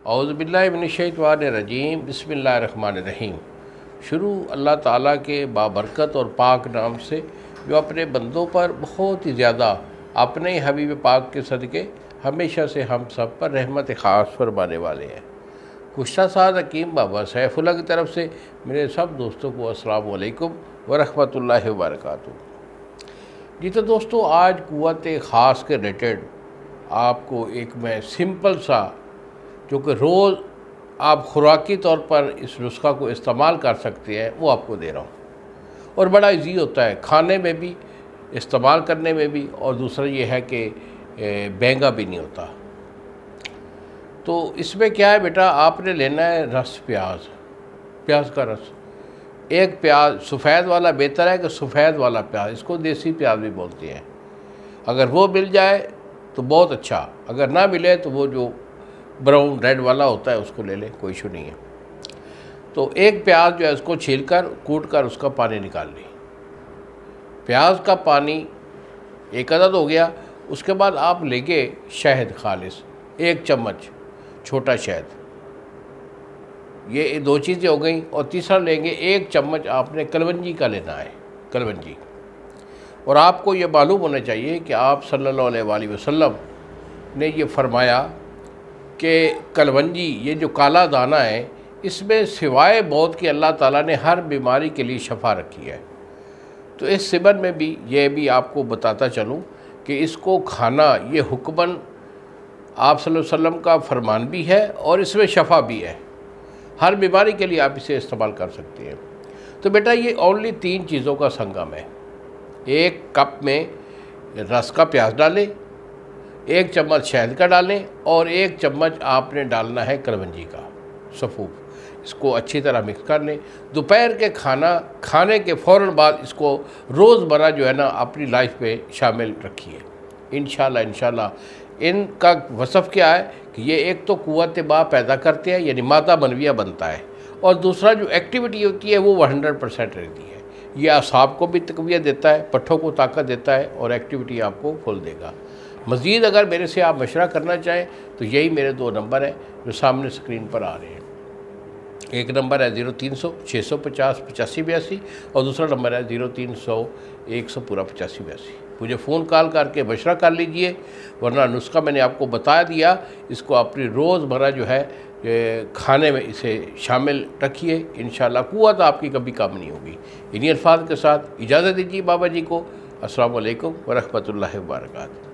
औज़ुबिल्लाहिमिनश्शैतानिर्रजीम बिस्मिल्लाहिर्रहमानिर्रहीम। शुरू अल्लाह ताला के बाबरकत और पाक नाम से जो अपने बंदों पर बहुत ही ज़्यादा अपने हबीब पाक के सदक़े हमेशा से हम सब पर रहमत ख़ास फरमाने वाले हैं। कुश्ता साद हकीम बाबा सैफुल्लाह की तरफ से मेरे सब दोस्तों को अस्सलामु अलैकुम व रहमतुल्लाहि व बरकातुहू। जी तो दोस्तों, आज क़ुव्वत ख़ास के रिलेटेड आपको एक मैं सिंपल सा, जो कि रोज़ आप खुराकी तौर पर इस नुस्खा को इस्तेमाल कर सकते हैं, वो आपको दे रहा हूँ। और बड़ा इजी होता है, खाने में भी, इस्तेमाल करने में भी, और दूसरा ये है कि महंगा भी नहीं होता। तो इसमें क्या है बेटा, आपने लेना है रस प्याज का रस। एक प्याज सफ़ेद वाला बेहतर है कि सफ़ेद वाला प्याज, इसको देसी प्याज भी बोलते हैं। अगर वो मिल जाए तो बहुत अच्छा, अगर ना मिले तो वो जो ब्राउन रेड वाला होता है उसको ले लें, कोई इशू नहीं है। तो एक प्याज जो है उसको छीलकर कूट कर उसका पानी निकाल लें। प्याज का पानी एक अदद हो गया। उसके बाद आप लेंगे शहद खालिस, 1 चम्मच छोटा शहद। ये 2 चीज़ें हो गई। और तीसरा लेंगे 1 चम्मच आपने कलवंजी का लेना है, कलवंजी। और आपको ये मालूम होना चाहिए कि आप सल्लल्लाहु अलैहि वसल्लम ने ये फरमाया कि कलवंजी, ये जो काला दाना है, इसमें सिवाय मौत के अल्लाह ताला ने हर बीमारी के लिए शफा रखी है। तो इस सिबन में भी ये भी आपको बताता चलूँ कि इसको खाना ये हुक्मन आप सल्लल्लाहु अलैहि वसल्लम का फरमान भी है और इसमें शफा भी है। हर बीमारी के लिए आप इसे इस्तेमाल कर सकते हैं। तो बेटा ये ओनली 3 चीज़ों का संगम है। 1 कप में रस का प्याज डालें, 1 चम्मच शहद का डालें, और 1 चम्मच आपने डालना है कलवंजी का सफ़ूफ। इसको अच्छी तरह मिक्स कर लें। दोपहर के खाना खाने के फ़ौरन बाद इसको रोज़मर्रा जो है ना अपनी लाइफ में शामिल रखिए। इंशाल्लाह इनका वसफ़ क्या है कि ये एक तो क़ुव्वत बा पैदा करते हैं, यानी मादा मनविया बनता है, और दूसरा जो एक्टिविटी होती है वो 100% रहती है। ये असाब को भी तक़वियत देता है, पट्ठों को ताकत देता है, और एक्टिविटी आपको फुल देगा। मज़ीद अगर मेरे से आप मशवरा करना चाहें तो यही मेरे 2 नंबर हैं जो सामने स्क्रीन पर आ रहे हैं। एक नंबर है 0300 650 8582, और दूसरा नंबर है 0300 100 पूरा 8582। मुझे फ़ोन कॉल करके मशवरा कर लीजिए, वरना नुस्खा मैंने आपको बता दिया, इसको अपनी रोज़मर्रा जो है खाने में इसे शामिल रखिए। इंशाल्लाह क़ुव्वत आपकी कभी कम नहीं होगी। इन्हीं अल्फाज के साथ इजाज़त दीजिए बाबा जी को। अस्सलामु अलैकुम व रहमतुल्लाहि व बरकातुहू।